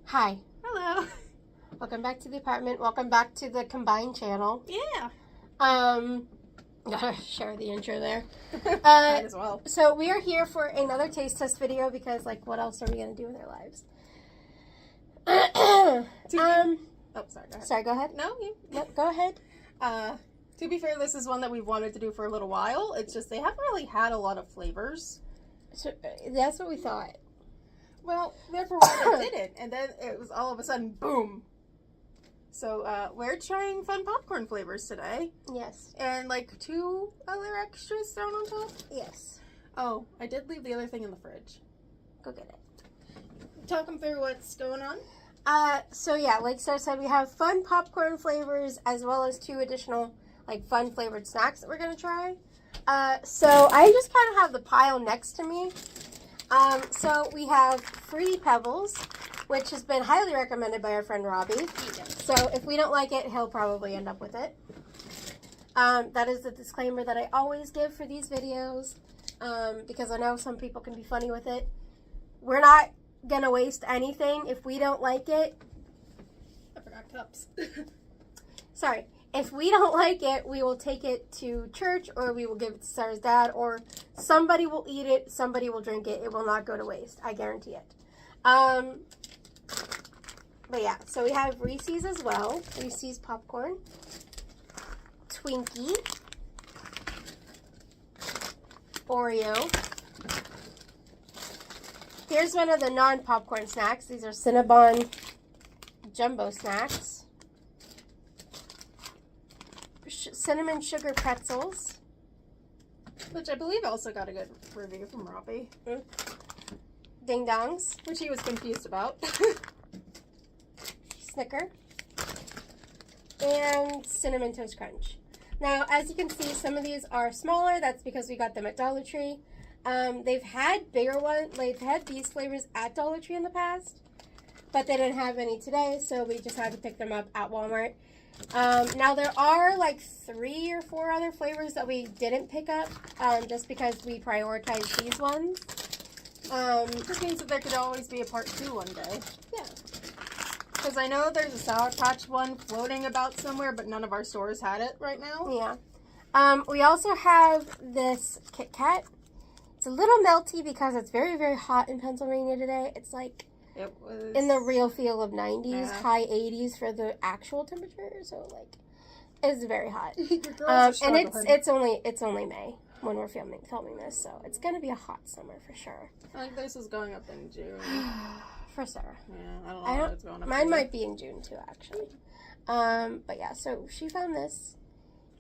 Hi. Hello. Welcome back to the apartment. Welcome back to the combined channel. Yeah. Gotta share the intro there. Might as well. So we are here for another taste test video because, like, what else are we gonna do with our lives? Oh, sorry. Go ahead. Sorry. Go ahead. No, you. Yep. Go ahead. To be fair, this is one that we've wanted to do for a little while. It's just they haven't really had a lot of flavors. So that's what we thought. Well, therefore we did it, and then it was all of a sudden boom. So we're trying fun popcorn flavors today, Yes. and like 2 other extras thrown on top. Yes. Oh, I did leave the other thing in the fridge. Go get it. Talk them through what's going on. So yeah, like Sarah said, we have fun popcorn flavors as well as 2 additional like fun flavored snacks that we're gonna try. So I just kind of have the pile next to me. So we have Fruity Pebbles, which has been highly recommended by our friend Robbie. So if we don't like it, he'll probably end up with it. That is the disclaimer that I always give for these videos, because I know some people can be funny with it. We're not gonna waste anything. If we don't like it, I forgot cups. sorry. If we don't like it, we will take it to church, or we will give it to Sarah's dad, or somebody will eat it, somebody will drink it. It will not go to waste. I guarantee it. But yeah, so we have Reese's as well. Reese's popcorn. Twinkie. Oreo. Here's one of the non-popcorn snacks. These are Cinnabon jumbo snacks. Cinnamon sugar pretzels. Which I believe also got a good review from Robbie. Ding dongs. Which he was confused about. Snicker. And Cinnamon Toast Crunch. Now, as you can see, some of these are smaller. That's because we got them at Dollar Tree. They've had bigger ones. They've had these flavors at Dollar Tree in the past, but they didn't have any today, so we just had to pick them up at Walmart. Now there are like 3 or 4 other flavors that we didn't pick up, just because we prioritized these ones. This means that there could always be a part 2 one day. Yeah. Because I know there's a Sour Patch one floating about somewhere, but none of our stores had it right now. Yeah. We also have this Kit Kat. It's a little melty because it's very, very hot in Pennsylvania today. It's like It was in the real feel of 90s, Yeah. high 80s for the actual temperature. So like, it's very hot. Your girls are And struggling. it's only May when we're filming this, so it's gonna be a hot summer for sure. I think this is going up in June. For Sarah. Yeah, I don't know. When it's going up. Mine to. might be in June too, actually. But yeah, so she found this.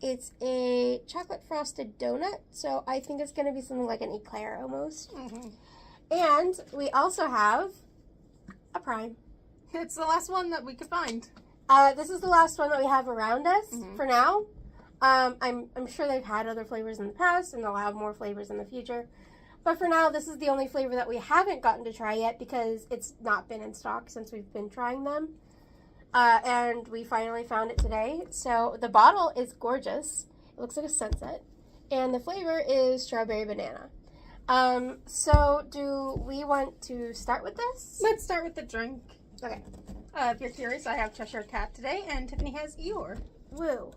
It's a chocolate frosted donut, so I think it's gonna be something like an eclair almost. Mm-hmm. And we also have a Prime. It's the last one that we could find. This is the last one that we have around us for now. I'm sure they've had other flavors in the past, and they'll have more flavors in the future. But for now, this is the only flavor that we haven't gotten to try yet because it's not been in stock since we've been trying them. And we finally found it today. So the bottle is gorgeous. It looks like a sunset. And the flavor is strawberry banana. So do we want to start with this? Let's start with the drink. Okay. If you're curious, I have Cheshire Cat today, and Tiffany has Eeyore. Woo.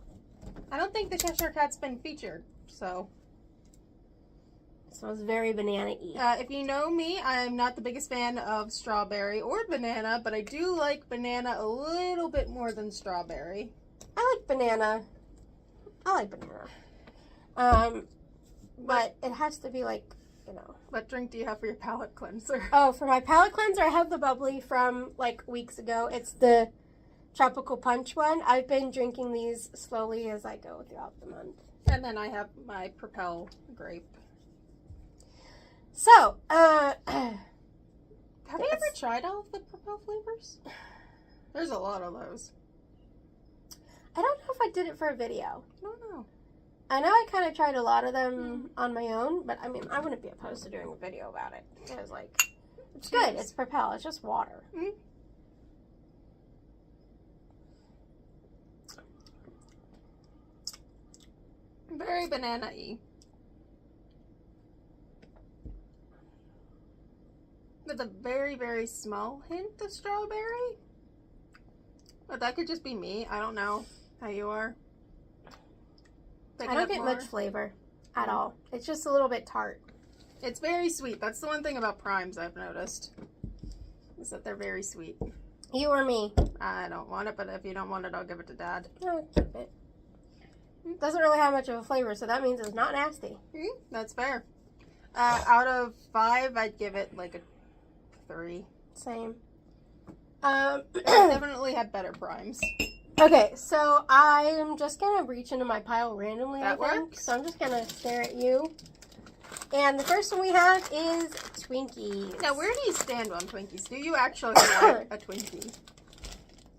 I don't think the Cheshire Cat's been featured, so. Smells very banana-y. If you know me, I'm not the biggest fan of strawberry or banana, but I do like banana a little bit more than strawberry. I like banana. But it has to be like, you know. What drink do you have for your palate cleanser? Oh, for my palate cleanser, I have the bubbly from like weeks ago. It's the tropical punch one. I've been drinking these slowly as I go throughout the month. And then I have my Propel grape. So, Have you ever tried all of the Propel flavors? There's a lot of those. I don't know if I did it for a video. I don't know. I know I kind of tried a lot of them on my own, but I mean, I wouldn't be opposed to doing a video about it. Because, like, it's good. It's Propel. It's just water. Mm-hmm. Very banana-y. with a very, very small hint of strawberry. But that could just be me. I don't know how you are. I don't get much flavor at all. It's just a little bit tart. It's very sweet. That's the one thing about primes I've noticed. Is that they're very sweet. You or me? I don't want it, but if you don't want it, I'll give it to Dad. No, keep it. Doesn't really have much of a flavor, so that means it's not nasty. That's fair. Out of 5, I'd give it like a 3. Same. Definitely had better primes. Okay, so I'm just gonna reach into my pile randomly. That I think. works. So I'm just gonna stare at you. And the first one we have is Twinkies. Now, where do you stand on Twinkies? Do you actually like a Twinkie?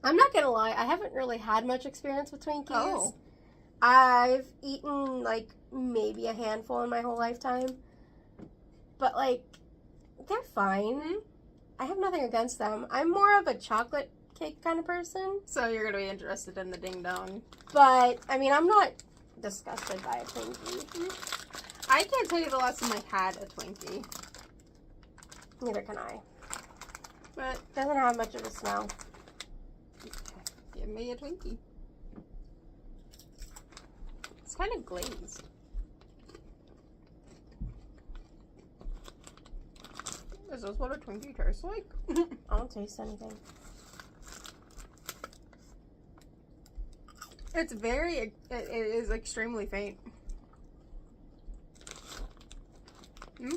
I'm not gonna lie, I haven't really had much experience with Twinkies. Oh. I've eaten like maybe a handful in my whole lifetime. But like, they're fine. Mm-hmm. I have nothing against them. I'm more of a chocolate cake kind of person. So you're going to be interested in the Ding Dong. But, I mean, I'm not disgusted by a Twinkie. I can't tell you the last time I had a Twinkie. Neither can I. But Doesn't have much of a smell. give me a Twinkie. It's kind of glazed. Is this what a Twinkie tastes like? I don't taste anything. It's it is extremely faint. It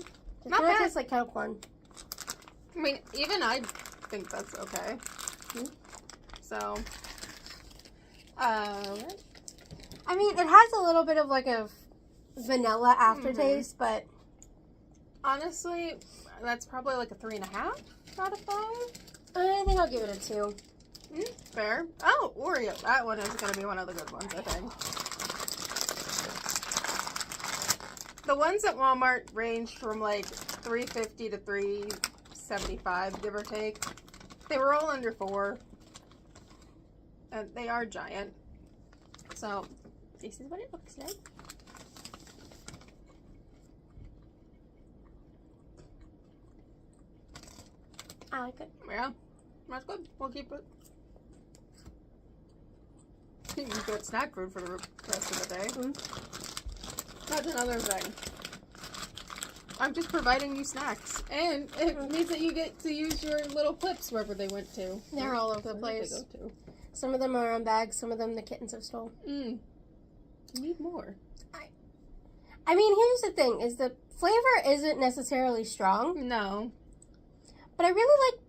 Not kind of bad. tastes like kettle corn. I mean, even I think that's okay. So, I mean, it has a little bit of like a vanilla aftertaste, but honestly, that's probably like a 3.5 out of 5. I think I'll give it a 2. Fair. Oh, Oreo. That one is going to be one of the good ones, I think. The ones at Walmart range from like $3.50 to $3.75, give or take. They were all under 4. And they are giant. So, this is what it looks like. I like it. Yeah, that's good. We'll keep it. You've got snack food for the rest of the day. That's another thing. I'm just providing you snacks. And it means that you get to use your little clips wherever they went to. They're all over the Where did place. they go to? Some of them are on bags, some of them the kittens have stole. You need more. I mean, here's the thing, is the flavor isn't necessarily strong, No. but I really like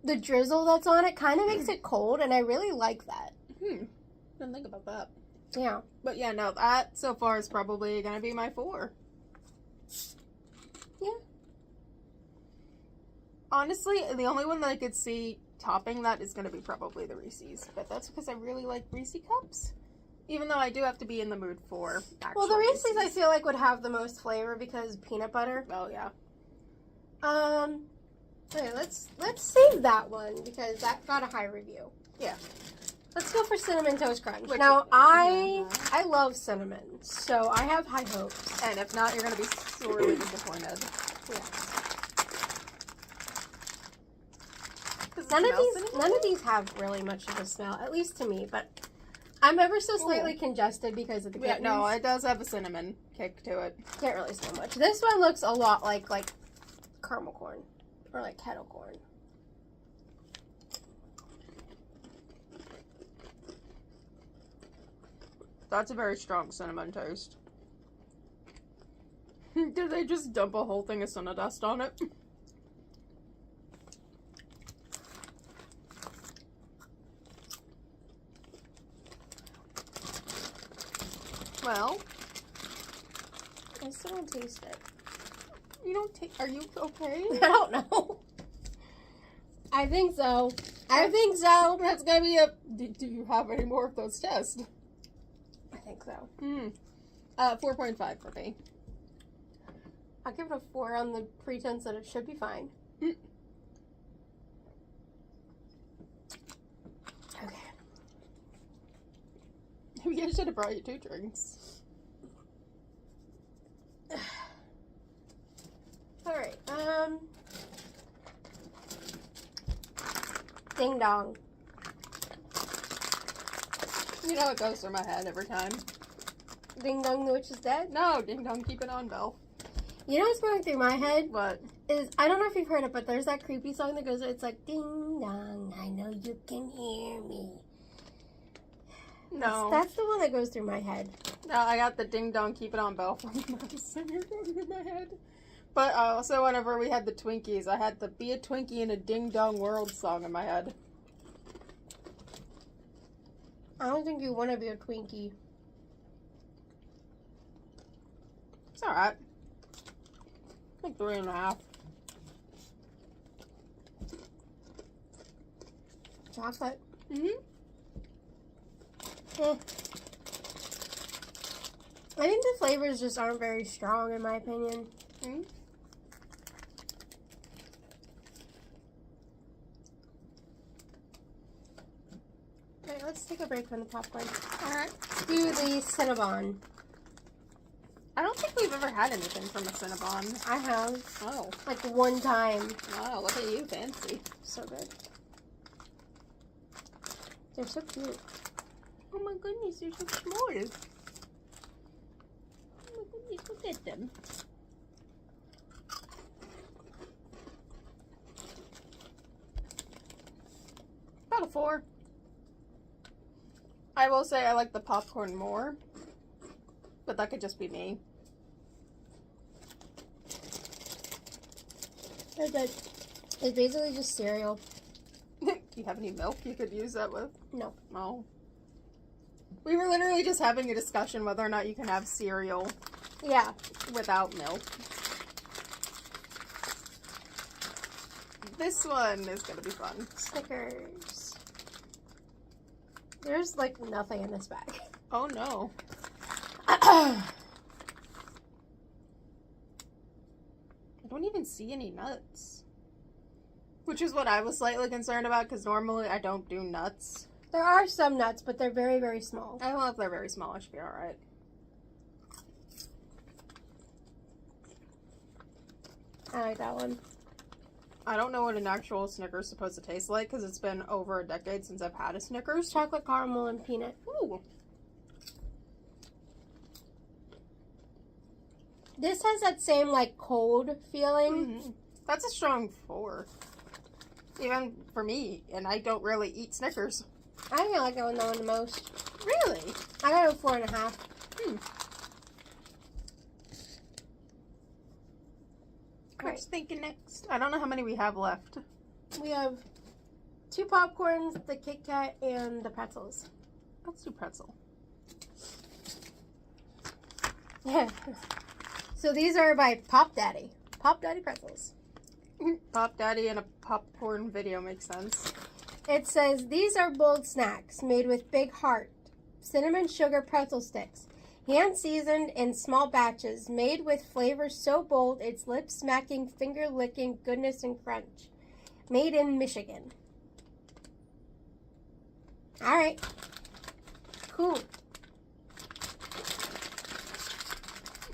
the drizzle that's on it. Kind of makes it cold, and I really like that. Didn't think about that. Yeah. But yeah, no, that so far is probably going to be my 4. Yeah. Honestly, the only one that I could see topping that is going to be probably the Reese's. But that's because I really like Reese cups. Even though I do have to be in the mood for actual Well, the Reese's I feel like would have the most flavor because peanut butter. Oh, yeah. Okay, let's save that one because that got a high review. Yeah. Let's go for Cinnamon Toast Crunch. Which Now, is- I love cinnamon, so I have high hopes. And if not, you're going to be sorely disappointed. Yeah. Does it None smell of cinnamon? these have really much of a smell, at least to me, but I'm ever so slightly congested because of the Yeah, kittens. no, it does have a cinnamon kick to it. Can't really smell much. This one looks a lot like caramel corn or like kettle corn. That's a very strong cinnamon taste. Did they just dump a whole thing of Cinnadust on it? Well, I still don't taste it. you don't take. Are you okay? I don't know. I think so. I think so. That's gonna be a. Do you have any more of those tests? I think so. 4.5 for me. I'll give it a 4 on the pretense that it should be fine. Mm. Okay. Maybe I should have brought you 2 drinks. Alright, Ding dong. You know it goes through my head every time. Ding dong, the witch is dead. No, ding dong, keep it on, Belle. You know what's going through my head? But Is I don't know if you've heard it, but there's that creepy song that goes, it's like, ding dong, I know you can hear me. no. That's the one that goes through my head. No, I got the ding dong, keep it on, Belle from the singer going through my head. But also, whenever we had the Twinkies, I had the Be a Twinkie in a Ding Dong World song in my head. I don't think you want to be a Twinkie. It's alright. Like 3.5. Chocolate. Mm-hmm. Eh. I think the flavors just aren't very strong, in my opinion. Mm-hmm. Alright, let's take a break from the popcorn. Alright. Let's do the Cinnabon. I don't think we've ever had anything from a Cinnabon. I have. Oh. Like one time. Wow, look at you, fancy. So good. They're so cute. Oh my goodness, they're so small. Oh my goodness, look at them. About a 4. I will say I like the popcorn more, but that could just be me. They're good. It's basically just cereal. Do you have any milk you could use that with? No. No. We were literally just having a discussion whether or not you can have cereal Yeah. without milk. This one is gonna be fun. Snickers. There's like nothing in this bag. Oh no. I I don't even see any nuts. Which is what I was slightly concerned about because normally I don't do nuts. There are some nuts, but they're very, very small. I don't know if they're very small. I should be alright. I like that one. I don't know what an actual Snickers is supposed to taste like because it's been over a decade since I've had a Snickers. Chocolate caramel and peanut. Ooh. This has that same like cold feeling. Mhm. That's a strong 4. Even for me, and I don't really eat Snickers. I think I like that one the most. Really? I got a 4.5. What's thinking next? I don't know how many we have left. We have 2 popcorns, the Kit Kat, and the pretzels. Let's do pretzel. So these are by Pop Daddy. Pop Daddy pretzels. Pop Daddy and a popcorn video makes sense. It says, these are bold snacks made with big heart, cinnamon sugar pretzel sticks, hand seasoned in small batches, made with flavors so bold it's lip smacking, finger licking goodness and crunch. Made in Michigan. Alright. Cool.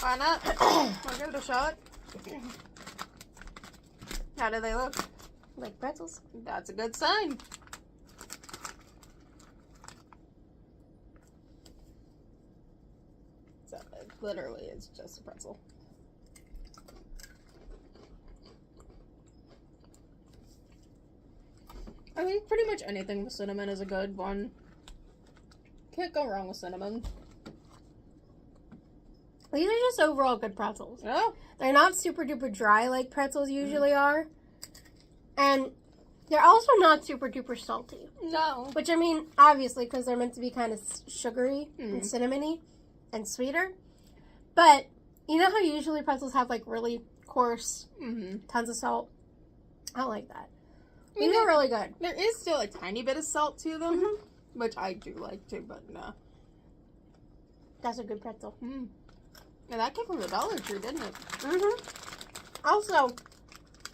Why not? Wanna give it a shot? How do they look? Like pretzels. That's a good sign. So it literally is just a pretzel. I think pretty much anything with cinnamon is a good one. Can't go wrong with cinnamon. These are just overall good pretzels. Oh, They're not super duper dry like pretzels usually are. And they're also not super duper salty. no. Which, I mean, obviously, because they're meant to be kind of sugary and Mhm. cinnamony and sweeter. But, you know how usually pretzels have, like, really coarse, Mm-hmm. tons of salt? I don't like that. I mean, These are really good. there is still a tiny bit of salt to them, Mhm. which I do like too, but no. That's a good pretzel. Mm. And that came from the Dollar Tree, didn't it? Mm-hmm. Also,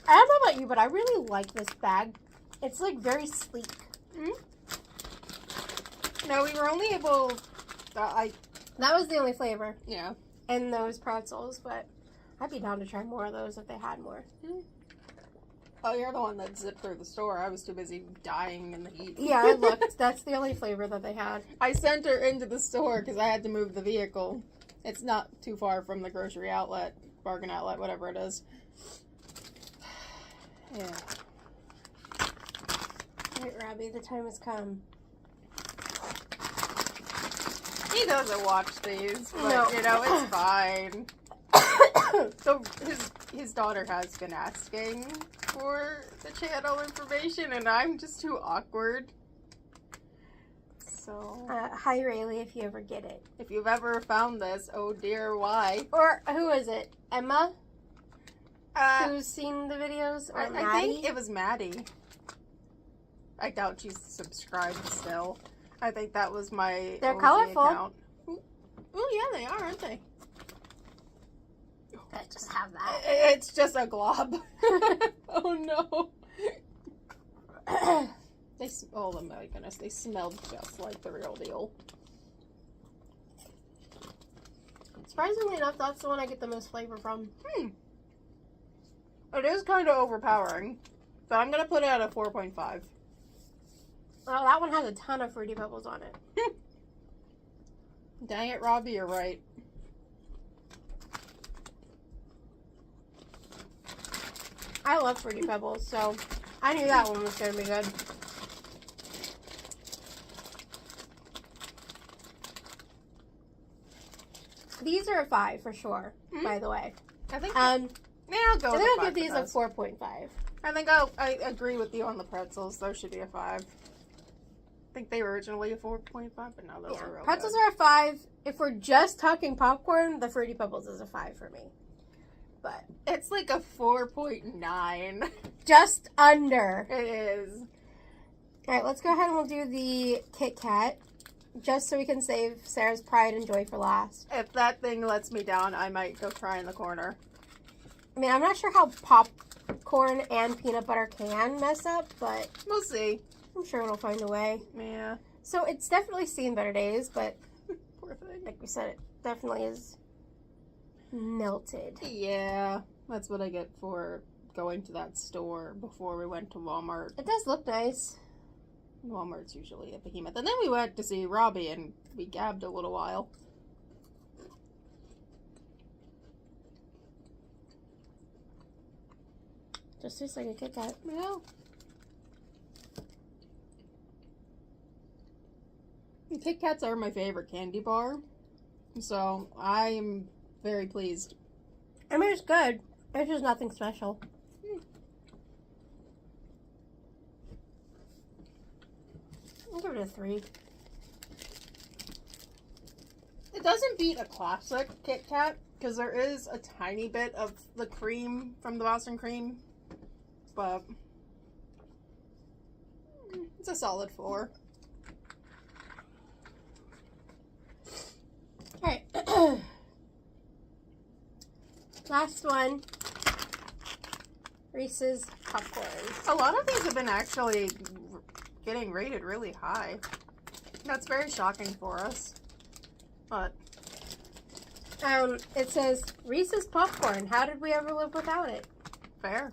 I don't know about you, but I really like this bag. It's, like, very sleek. No, we were only able. That was the only flavor Yeah. in those pretzels, but I'd be down to try more of those if they had more. Oh, you're the one that zipped through the store. I was too busy dying in the heat. Yeah, I looked. That's the only flavor that they had. I sent her into the store because I had to move the vehicle. It's not too far from the grocery outlet, bargain outlet, whatever it is. Yeah. All right, Robbie, the time has come. He doesn't watch these, but No. you know, it's fine. So his daughter has been asking for the channel information, and I'm just too awkward. So Hi, Rayleigh, if you ever get it. if you've ever found this, oh dear, why? Or who is it? Emma? Uh, Who's seen the videos? Or I Maddie? think it was Maddie. I doubt she's subscribed still. I think that was my They're OG colorful. account. Oh yeah, they are, aren't they? I just have that. It's just a glob. Oh no. Oh my goodness, they smelled just like the real deal. Surprisingly enough, that's the one I get the most flavor from. It is kind of overpowering, so I'm gonna put it at a 4.5. Well, that one has a ton of Fruity Pebbles on it. Dang it, Robbie, you're right. I love Fruity Pebbles, so I knew that one was going to be good. These are a 5 for sure, by the way. I think. Yeah, I'll go. I with think a I'll 5 give these for a those. 4.5. I think I agree with you on the pretzels. Those should be a 5. I think they were originally a 4.5, but now those Yeah, are real pretzels good. are a 5. If we're just talking popcorn, the Fruity Pebbles is a 5 for me. But It's like a 4.9. just under. It is. All right, let's go ahead and we'll do the Kit Kat, just so we can save Sarah's pride and joy for last. If that thing lets me down, I might go cry in the corner. I mean, I'm not sure how popcorn and peanut butter can mess up, but We'll see. I'm sure it'll find a way. Yeah. So it's definitely seen better days, but Poor thing. like we said, it definitely is melted. Yeah. That's what I get for going to that store before we went to Walmart. It does look nice. Walmart's usually a behemoth. And then we went to see Robbie and we gabbed a little while. Just tastes like a Kit Kat. Yeah. Kit Kats are my favorite candy bar. So I'm very pleased. I mean, it's good. It's just nothing special. I'll give it a 3. It doesn't beat a classic Kit Kat because there is a tiny bit of the cream from the Boston cream, but it's a solid 4. Alright. Last one. Reese's popcorn. A lot of these have been actually getting rated really high. That's very shocking for us. But It says Reese's popcorn. How did we ever live without it? fair.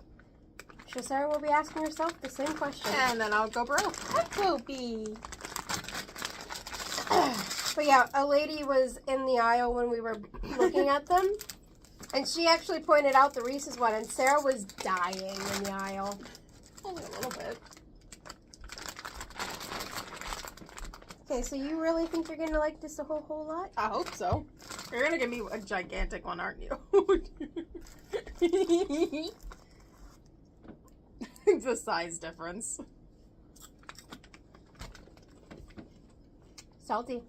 So Sarah will be asking herself the same question. And then I'll go broke. But yeah, a lady was in the aisle when we were looking at them, and she actually pointed out the Reese's one, and Sarah was dying in the aisle. Only a little bit. Okay, so you really think you're gonna like this a whole lot? I hope so. You're gonna give me a gigantic one, aren't you? It's a size difference. Salty.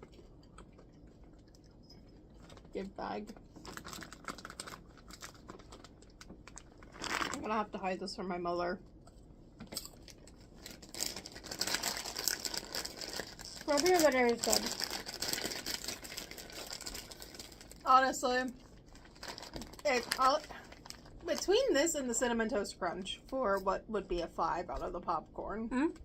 Give bag. I'm gonna have to hide this from my mother. Strawberry butter is good. Honestly, between this and the Cinnamon Toast Crunch for what would be a 5 out of the popcorn. Mhm.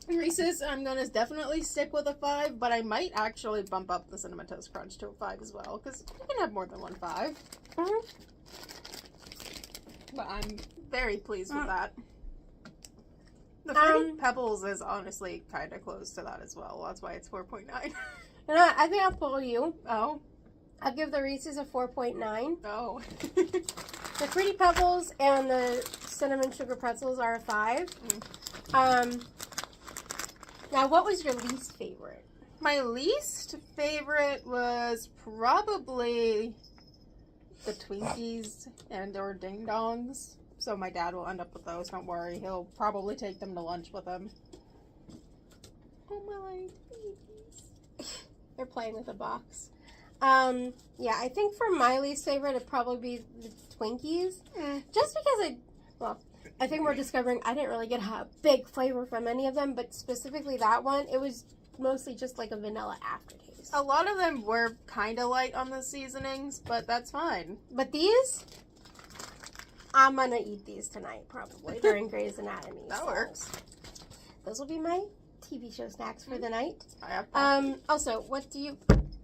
Reese's, I'm gonna definitely stick with a 5, but I might actually bump up the Cinnamon Toast Crunch to a 5 as well, because you can have more than one 5. Mhm. But I'm Very pleased with that. The Fruity Um, Pebbles is honestly kind of close to that as well. That's why it's 4.9. You know what? I think I'll pull you. Oh. I'll give the Reese's a 4.9. Oh. The Fruity Pebbles and the Cinnamon Sugar Pretzels are a 5. Now, what was your least favorite? My least favorite was probably the Twinkies and or Ding Dongs. So my dad will end up with those. Don't worry. He'll probably take them to lunch with him. Oh my babies. They're playing with a box. Yeah, I think for my least favorite, it'd probably be the Twinkies. Just because I think we're discovering I didn't really get a big flavor from any of them, but specifically that one, it was mostly just like a vanilla aftertaste. A lot of them were kind of light on the seasonings, but that's fine. But these, I'm gonna eat these tonight probably during Grey's Anatomy. That so works. Those will be my TV show snacks for the night. I have Also, what do you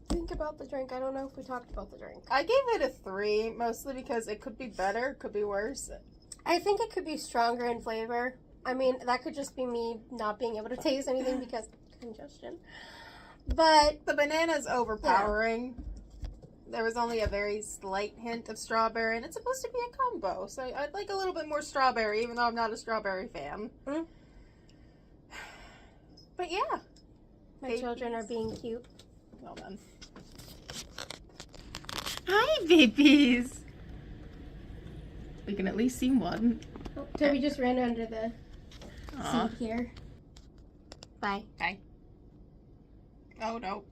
think about the drink? I don't know if we talked about the drink. I gave it a 3, mostly because it could be better, could be worse. I think it could be stronger in flavor. I mean, that could just be me not being able to taste anything because congestion. But The banana's overpowering. There was only a very slight hint of strawberry, and it's supposed to be a combo, so I'd like a little bit more strawberry, even though I'm not a strawberry fan. Mm. But yeah. my children are being cute. Well done. Hi, babies. We can at least see one. Oh, Toby just ran under the Aw. seat here. Bye. Oh no.